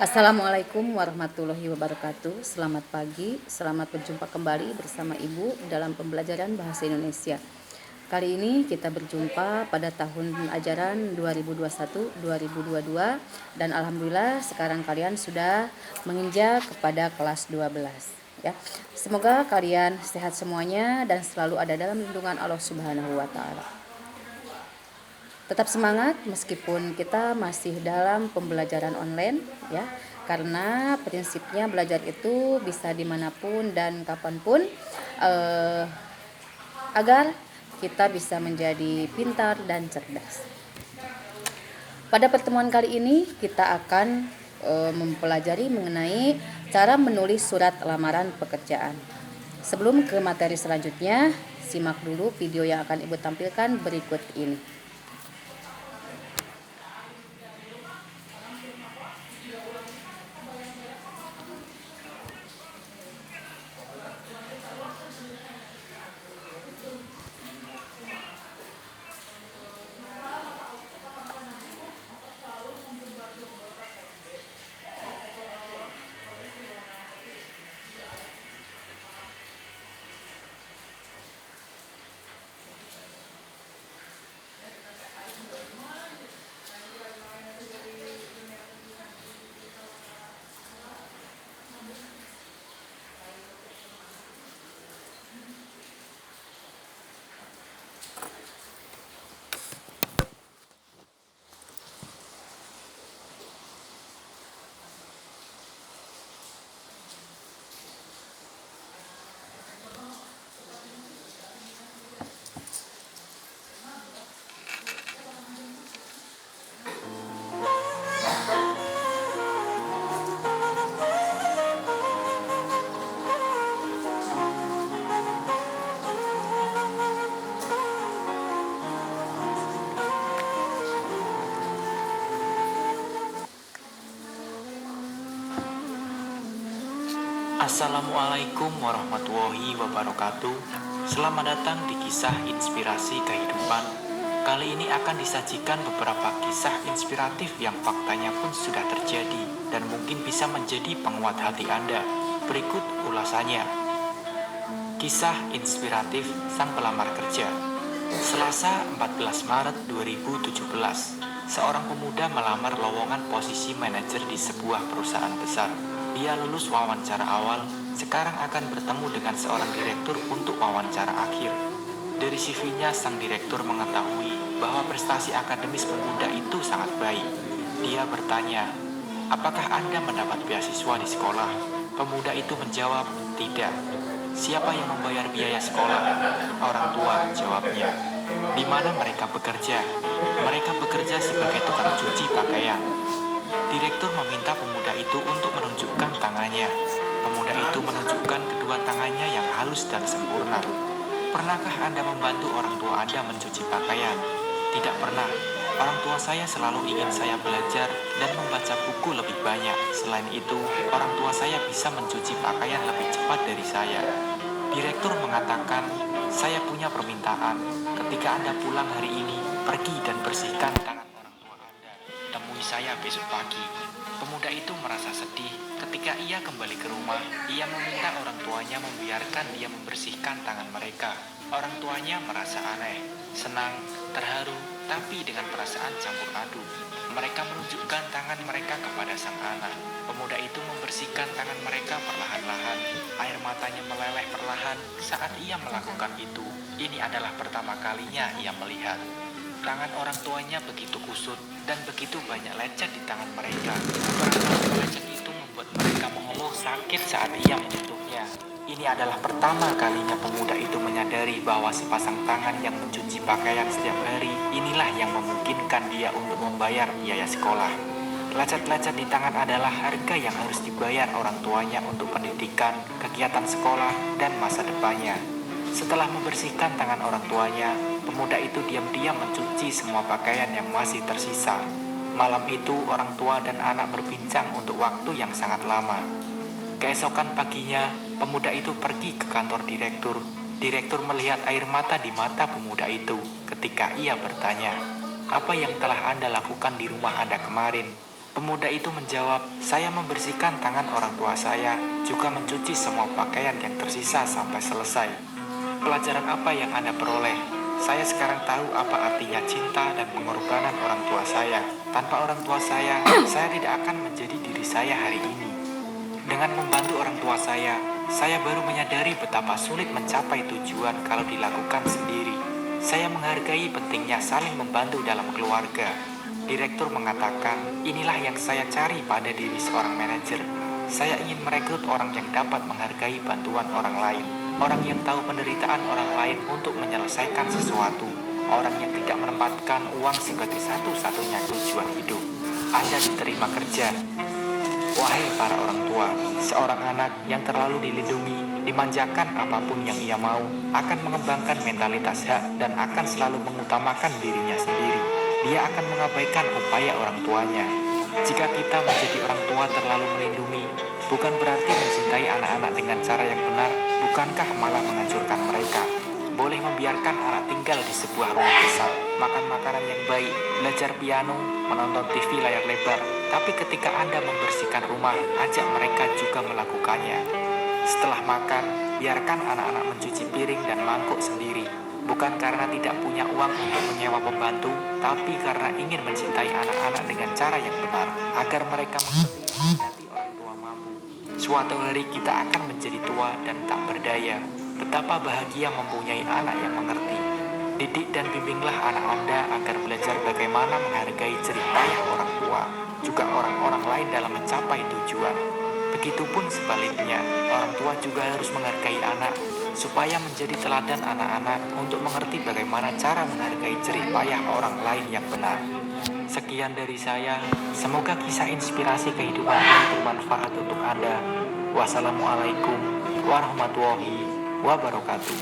Assalamualaikum warahmatullahi wabarakatuh. Selamat pagi, selamat berjumpa kembali bersama Ibu dalam pembelajaran Bahasa Indonesia. Kali ini kita berjumpa pada tahun ajaran 2021-2022 dan alhamdulillah sekarang kalian sudah menginjak kepada kelas 12 ya. Semoga kalian sehat semuanya dan selalu ada dalam lindungan Allah Subhanahu wa taala. Tetap semangat meskipun kita masih dalam pembelajaran online ya, karena prinsipnya belajar itu bisa dimanapun dan kapanpun agar kita bisa menjadi pintar dan cerdas. Pada pertemuan kali ini kita akan mempelajari mengenai cara menulis surat lamaran pekerjaan. Sebelum ke materi selanjutnya, simak dulu video yang akan Ibu tampilkan berikut ini. Assalamualaikum warahmatullahi wabarakatuh. Selamat datang di kisah inspirasi kehidupan. Kali ini akan disajikan beberapa kisah inspiratif yang faktanya pun sudah terjadi dan mungkin bisa menjadi penguat hati Anda. Berikut ulasannya. Kisah inspiratif sang pelamar kerja. Selasa 14 Maret 2017, seorang pemuda melamar lowongan posisi manajer di sebuah perusahaan besar. Dia lulus wawancara awal, sekarang akan bertemu dengan seorang direktur untuk wawancara akhir. Dari CV-nya, sang direktur mengetahui bahwa prestasi akademis pemuda itu sangat baik. Dia bertanya, "Apakah Anda mendapat beasiswa di sekolah?" Pemuda itu menjawab, "Tidak." "Siapa yang membayar biaya sekolah?" "Orang tua," jawabnya. "Di mana mereka bekerja?" "Mereka bekerja sebagai tukang cuci pakaian." Direktur meminta pemuda itu untuk menunjukkan tangannya. Pemuda itu menunjukkan kedua tangannya yang halus dan sempurna. "Pernahkah Anda membantu orang tua Anda mencuci pakaian?" "Tidak pernah. Orang tua saya selalu ingin saya belajar dan membaca buku lebih banyak. Selain itu, orang tua saya bisa mencuci pakaian lebih cepat dari saya." Direktur mengatakan, "Saya punya permintaan. Ketika Anda pulang hari ini, pergi dan bersihkan tangan orang tua Anda. Temui saya besok pagi." Pemuda itu merasa sedih. Ketika ia kembali ke rumah, ia meminta orang tuanya membiarkan dia membersihkan tangan mereka. Orang tuanya merasa aneh, senang, terharu, tapi dengan perasaan campur aduk. Mereka menunjukkan tangan mereka kepada sang anak. Pemuda itu membersihkan tangan mereka perlahan-lahan. Air matanya meleleh perlahan saat ia melakukan itu. Ini adalah pertama kalinya ia melihat. Tangan orang tuanya begitu kusut dan begitu banyak lecet di tangan mereka. Perasaan lecet itu membuat mereka mengeluh sakit saat ia menyentuhnya. Ini adalah pertama kalinya pemuda itu menyadari bahwa sepasang tangan yang mencuci pakaian setiap hari inilah yang memungkinkan dia untuk membayar biaya sekolah. Lecet-lecet di tangan adalah harga yang harus dibayar orang tuanya untuk pendidikan, kegiatan sekolah, dan masa depannya. Setelah membersihkan tangan orang tuanya, pemuda itu diam-diam mencuci semua pakaian yang masih tersisa. Malam itu, orang tua dan anak berbincang untuk waktu yang sangat lama. Keesokan paginya, pemuda itu pergi ke kantor direktur. Direktur melihat air mata di mata pemuda itu ketika ia bertanya, "Apa yang telah Anda lakukan di rumah Anda kemarin?" Pemuda itu menjawab, "Saya membersihkan tangan orang tua saya, juga mencuci semua pakaian yang tersisa sampai selesai." Pelajaran apa yang Anda peroleh? Saya sekarang tahu apa artinya cinta dan pengorbanan orang tua saya. Tanpa orang tua saya tidak akan menjadi diri saya hari ini. Dengan membantu orang tua saya baru menyadari betapa sulit mencapai tujuan kalau dilakukan sendiri. Saya menghargai pentingnya saling membantu dalam keluarga. Direktur mengatakan, inilah yang saya cari pada diri seorang manajer. Saya ingin merekrut orang yang dapat menghargai bantuan orang lain. Orang yang tahu penderitaan orang lain untuk menyelesaikan sesuatu. Orang yang tidak menempatkan uang sebagai satu-satunya tujuan hidup. Anda diterima kerja. Wahai para orang tua, seorang anak yang terlalu dilindungi, dimanjakan apapun yang ia mau, akan mengembangkan mentalitas hak dan akan selalu mengutamakan dirinya sendiri. Dia akan mengabaikan upaya orang tuanya. Jika kita menjadi orang tua terlalu melindungi, bukan berarti mencintai anak-anak dengan cara yang benar, bukankah malah menghancurkan mereka? Boleh membiarkan anak tinggal di sebuah rumah besar, makan makanan yang baik, belajar piano, menonton TV layar lebar. Tapi ketika Anda membersihkan rumah, ajak mereka juga melakukannya. Setelah makan, biarkan anak-anak mencuci piring dan mangkuk sendiri. Bukan karena tidak punya uang untuk menyewa pembantu, tapi karena ingin mencintai anak-anak dengan cara yang benar, agar mereka mengerti hati orang tua mampu. Suatu hari kita akan menjadi tua dan tak berdaya. Betapa bahagia mempunyai anak yang mengerti. Didik dan bimbinglah anak Anda agar belajar bagaimana menghargai jerih payah orang tua, juga orang-orang lain dalam mencapai tujuan. Begitupun sebaliknya, orang tua juga harus menghargai anak, supaya menjadi teladan anak-anak untuk mengerti bagaimana cara menghargai jerih payah orang lain yang benar. Sekian dari saya, semoga kisah inspirasi kehidupan ini bermanfaat untuk Anda. Wassalamualaikum warahmatullahi wabarakatuh.